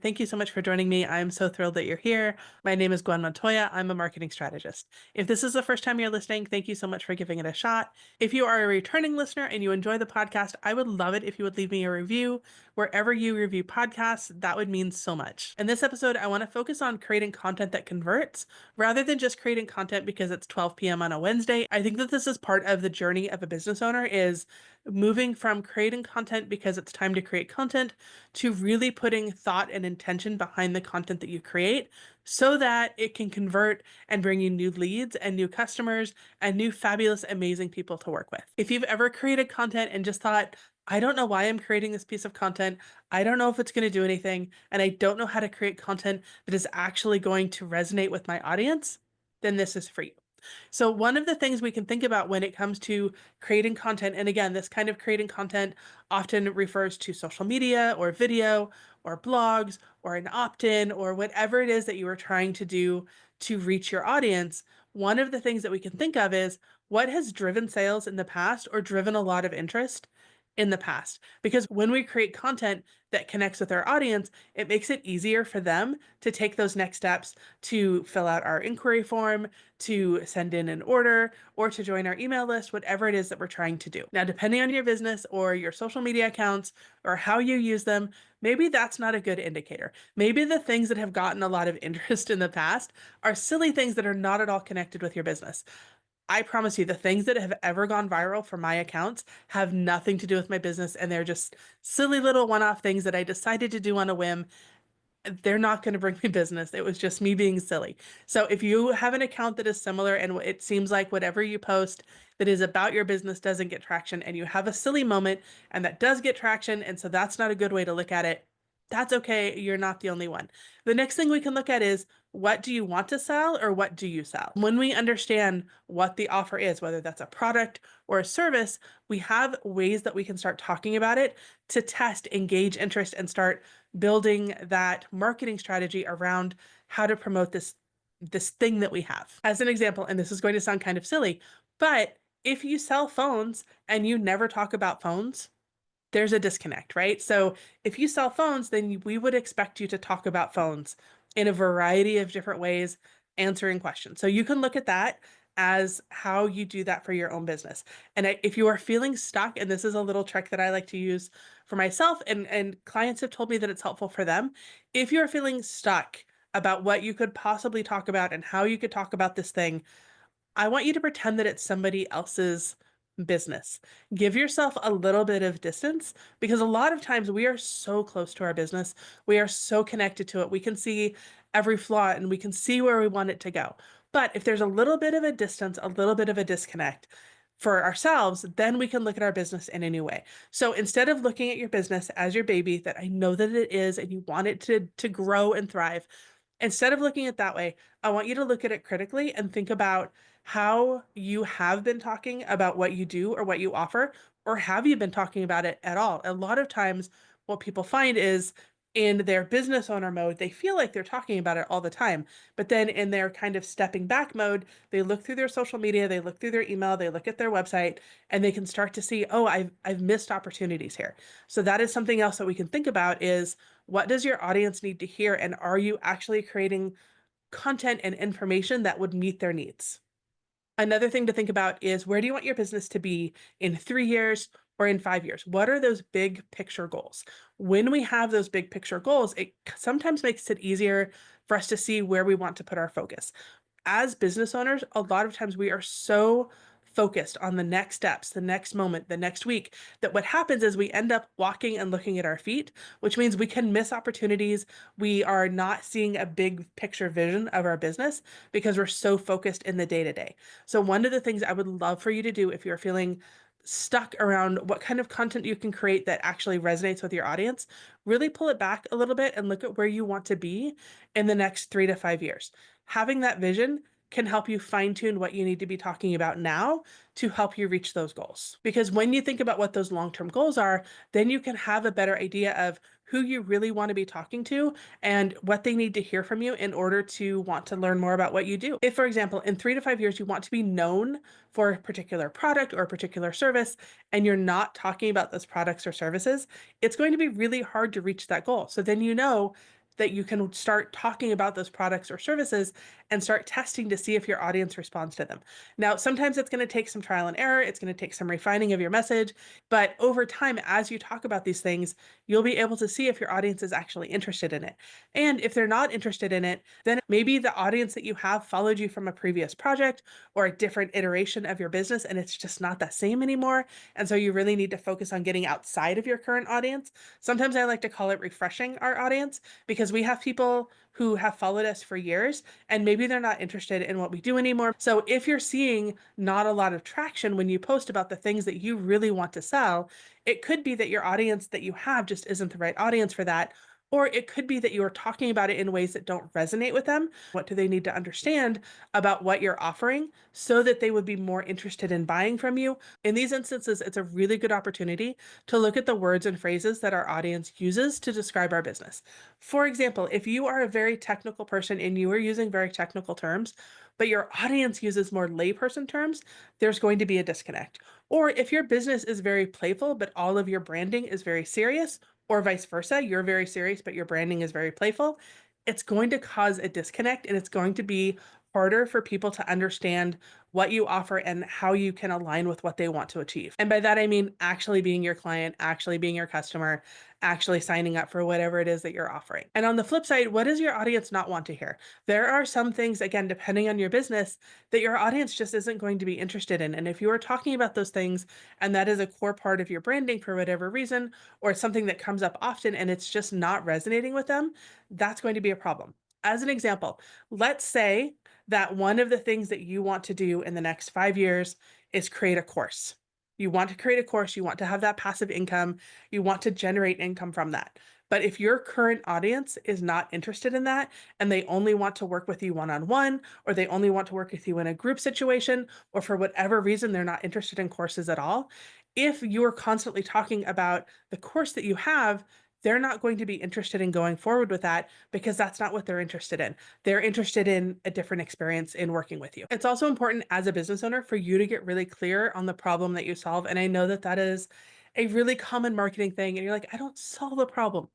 Thank you so much for joining me. I'm so thrilled that you're here. My name is Gwen Montoya. I'm a marketing strategist. If this is the first time you're listening, thank you so much for giving it a shot. If you are a returning listener and you enjoy the podcast, I would love it if you would leave me a review wherever you review podcasts. That would mean so much. In this episode, I want to focus on creating content that converts rather than just creating content because it's 12 p.m. on a Wednesday. I think that this is part of the journey of a business owner is moving from creating content because it's time to create content to really putting thought and intention behind the content that you create so that it can convert and bring you new leads and new customers and new fabulous, amazing people to work with. If you've ever created content and just thought, I don't know why I'm creating this piece of content. I don't know if it's going to do anything, and I don't know how to create content that is actually going to resonate with my audience, then this is for you. So one of the things we can think about when it comes to creating content, and again, this kind of creating content often refers to social media or video or blogs or an opt-in or whatever it is that you are trying to do to reach your audience. One of the things that we can think of is what has driven sales in the past or driven a lot of interest in the past. Because when we create content that connects with our audience, it makes it easier for them to take those next steps to fill out our inquiry form, to send in an order, or to join our email list, whatever it is that we're trying to do. Now, depending on your business or your social media accounts or how you use them, maybe that's not a good indicator. Maybe the things that have gotten a lot of interest in the past are silly things that are not at all connected with your business. I promise you, the things that have ever gone viral for my accounts have nothing to do with my business, and they're just silly little one-off things that I decided to do on a whim. They're not going to bring me business. It was just me being silly. So if you have an account that is similar and it seems like whatever you post that is about your business doesn't get traction, and you have a silly moment and that does get traction, and so that's not a good way to look at it, that's okay. You're not the only one. The next thing we can look at is what do you want to sell or what do you sell? When we understand what the offer is, whether that's a product or a service, we have ways that we can start talking about it to test, engage interest, and start building that marketing strategy around how to promote this thing that we have. As an example, and this is going to sound kind of silly, but if you sell phones and you never talk about phones, there's a disconnect, right? So if you sell phones, then we would expect you to talk about phones in a variety of different ways, answering questions. So you can look at that as how you do that for your own business. And if you are feeling stuck, and this is a little trick that I like to use for myself, and clients have told me that it's helpful for them. If you're feeling stuck about what you could possibly talk about and how you could talk about this thing, I want you to pretend that it's somebody else's business. Give yourself a little bit of distance because a lot of times we are so close to our business. We are so connected to it. We can see every flaw and we can see where we want it to go. But if there's a little bit of a distance, a little bit of a disconnect for ourselves, then we can look at our business in a new way. So instead of looking at your business as your baby, that I know that it is, and you want it to grow and thrive, instead of looking at it that way, I want you to look at it critically and think about how you have been talking about what you do or what you offer, or have you been talking about it at all? A lot of times, what people find is in their business owner mode, they feel like they're talking about it all the time. But then in their kind of stepping back mode, they look through their social media, they look through their email, they look at their website, and they can start to see, oh, I've missed opportunities here. So that is something else that we can think about is what does your audience need to hear, and are you actually creating content and information that would meet their needs? Another thing to think about is where do you want your business to be in 3 years or in 5 years? What are those big picture goals? When we have those big picture goals, it sometimes makes it easier for us to see where we want to put our focus. As business owners, a lot of times we are so focused on the next steps, the next moment, the next week, that what happens is we end up walking and looking at our feet, which means we can miss opportunities. We are not seeing a big picture vision of our business because we're so focused in the day to day. So, one of the things I would love for you to do if you're feeling stuck around what kind of content you can create that actually resonates with your audience, really pull it back a little bit and look at where you want to be in the next 3 to 5 years. Having that vision can help you fine tune what you need to be talking about now to help you reach those goals. Because when you think about what those long term goals are, then you can have a better idea of who you really want to be talking to and what they need to hear from you in order to want to learn more about what you do. If, for example, in 3 to 5 years, you want to be known for a particular product or a particular service, and you're not talking about those products or services, it's going to be really hard to reach that goal. So then you know that you can start talking about those products or services and start testing to see if your audience responds to them. Now, sometimes it's going to take some trial and error, it's going to take some refining of your message, but over time, as you talk about these things, you'll be able to see if your audience is actually interested in it. And if they're not interested in it, then maybe the audience that you have followed you from a previous project or a different iteration of your business, and it's just not the same anymore. And so you really need to focus on getting outside of your current audience. Sometimes I like to call it refreshing our audience because we have people who have followed us for years and maybe they're not interested in what we do anymore. So if you're seeing not a lot of traction when you post about the things that you really want to sell, it could be that your audience that you have just isn't the right audience for that. Or it could be that you are talking about it in ways that don't resonate with them. What do they need to understand about what you're offering so that they would be more interested in buying from you? In these instances, it's a really good opportunity to look at the words and phrases that our audience uses to describe our business. For example, if you are a very technical person and you are using very technical terms, but your audience uses more layperson terms, there's going to be a disconnect. Or if your business is very playful, but all of your branding is very serious, or vice versa, you're very serious, but your branding is very playful, it's going to cause a disconnect and it's going to be harder for people to understand what you offer and how you can align with what they want to achieve. And by that, I mean actually being your client, actually being your customer, actually signing up for whatever it is that you're offering. And on the flip side, what does your audience not want to hear? There are some things, again, depending on your business, that your audience just isn't going to be interested in. And if you are talking about those things and that is a core part of your branding for whatever reason, or it's something that comes up often and it's just not resonating with them, that's going to be a problem. As an example, let's say that one of the things that you want to do in the next 5 years is create a course. You want to create a course, you want to have that passive income, you want to generate income from that. But if your current audience is not interested in that and they only want to work with you one on one, or they only want to work with you in a group situation, or for whatever reason they're not interested in courses at all, if you're constantly talking about the course that you have, they're not going to be interested in going forward with that because that's not what they're interested in. They're interested in a different experience in working with you. It's also important as a business owner for you to get really clear on the problem that you solve. And I know that that is a really common marketing thing. And you're like, I don't solve a problem.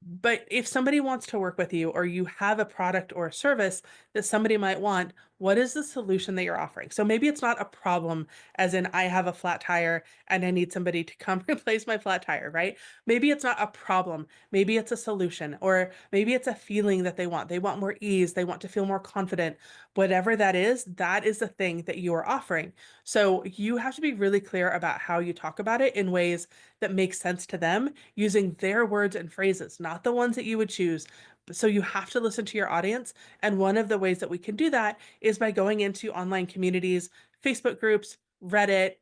But if somebody wants to work with you or you have a product or a service that somebody might want, what is the solution that you're offering? So maybe it's not a problem, as in I have a flat tire and I need somebody to come replace my flat tire, right? Maybe it's not a problem. Maybe it's a solution, or maybe it's a feeling that they want. They want more ease. They want to feel more confident. Whatever that is the thing that you are offering. So you have to be really clear about how you talk about it in ways that make sense to them using their words and phrases, not the ones that you would choose. So you have to listen to your audience. And one of the ways that we can do that is by going into online communities, Facebook groups, Reddit,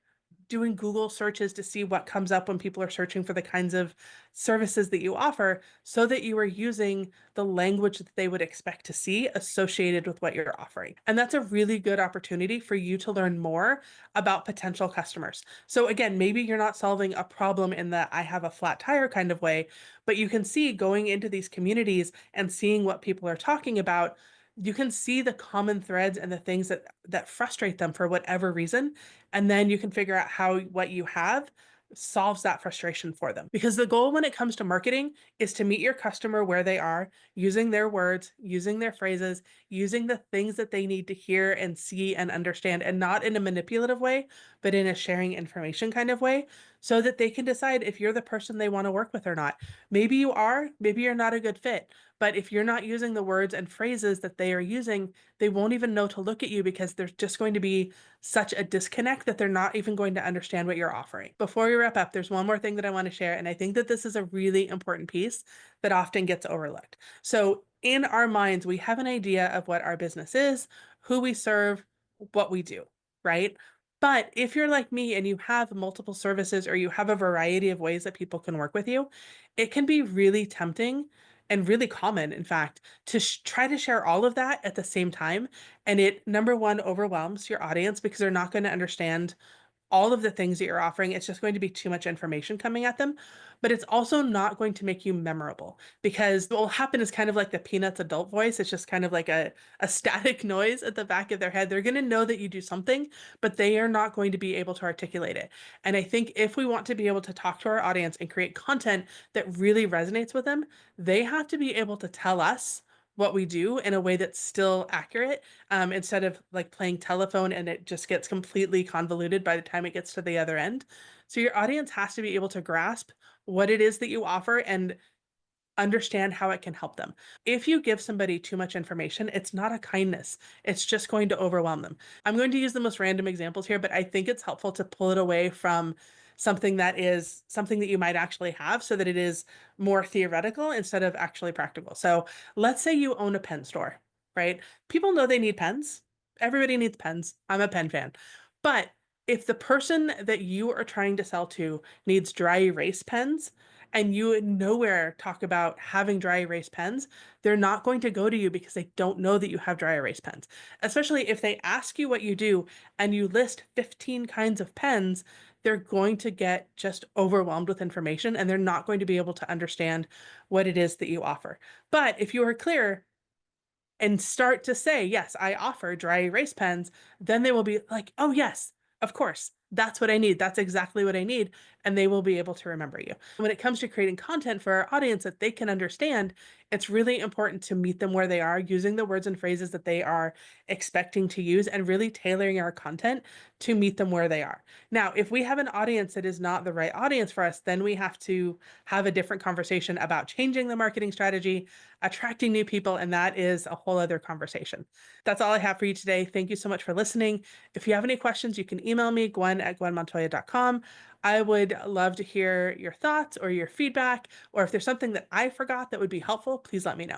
doing Google searches to see what comes up when people are searching for the kinds of services that you offer so that you are using the language that they would expect to see associated with what you're offering. And that's a really good opportunity for you to learn more about potential customers. So again, maybe you're not solving a problem in the I have a flat tire kind of way, but you can see going into these communities and seeing what people are talking about, you can see the common threads and the things that frustrate them for whatever reason, and then you can figure out how what you have solves that frustration for them. Because the goal when it comes to marketing is to meet your customer where they are, using their words, using their phrases, using the things that they need to hear and see and understand, and not in a manipulative way, but in a sharing information kind of way, so that they can decide if you're the person they want to work with or not. Maybe you are, maybe you're not a good fit. But if you're not using the words and phrases that they are using, they won't even know to look at you because there's just going to be such a disconnect that they're not even going to understand what you're offering. Before we wrap up, there's one more thing that I want to share, and I think that this is a really important piece that often gets overlooked. So in our minds, we have an idea of what our business is, who we serve, what we do, right? But if you're like me and you have multiple services or you have a variety of ways that people can work with you, it can be really tempting and really common, in fact, to try to share all of that at the same time. And it, number one, overwhelms your audience because they're not going to understand all of the things that you're offering, it's just going to be too much information coming at them. But it's also not going to make you memorable, because what will happen is kind of like the Peanuts adult voice. It's just kind of like a static noise at the back of their head. They're going to know that you do something, but they are not going to be able to articulate it. And I think if we want to be able to talk to our audience and create content that really resonates with them, they have to be able to tell us what we do in a way that's still accurate, instead of like playing telephone and it just gets completely convoluted by the time it gets to the other end. So your audience has to be able to grasp what it is that you offer and understand how it can help them. If you give somebody too much information, it's not a kindness. It's just going to overwhelm them. I'm going to use the most random examples here, but I think it's helpful to pull it away from something that is something that you might actually have, so that it is more theoretical instead of actually practical. So let's say you own a pen store, right? People know they need pens. Everybody needs pens. I'm a pen fan. But if the person that you are trying to sell to needs dry erase pens, and you nowhere talk about having dry erase pens, they're not going to go to you because they don't know that you have dry erase pens. Especially if they ask you what you do and you list 15 kinds of pens, they're going to get just overwhelmed with information and they're not going to be able to understand what it is that you offer. But if you are clear and start to say, yes, I offer dry erase pens, then they will be like, oh, yes, of course. That's what I need. That's exactly what I need. And they will be able to remember you. When it comes to creating content for our audience that they can understand, it's really important to meet them where they are, using the words and phrases that they are expecting to use, and really tailoring our content to meet them where they are. Now, if we have an audience that is not the right audience for us, then we have to have a different conversation about changing the marketing strategy, attracting new people, and that is a whole other conversation. That's all I have for you today. Thank you so much for listening. If you have any questions, you can email me, gwen@gwenmontoya.com. I would love to hear your thoughts or your feedback, or if there's something that I forgot that would be helpful, please let me know.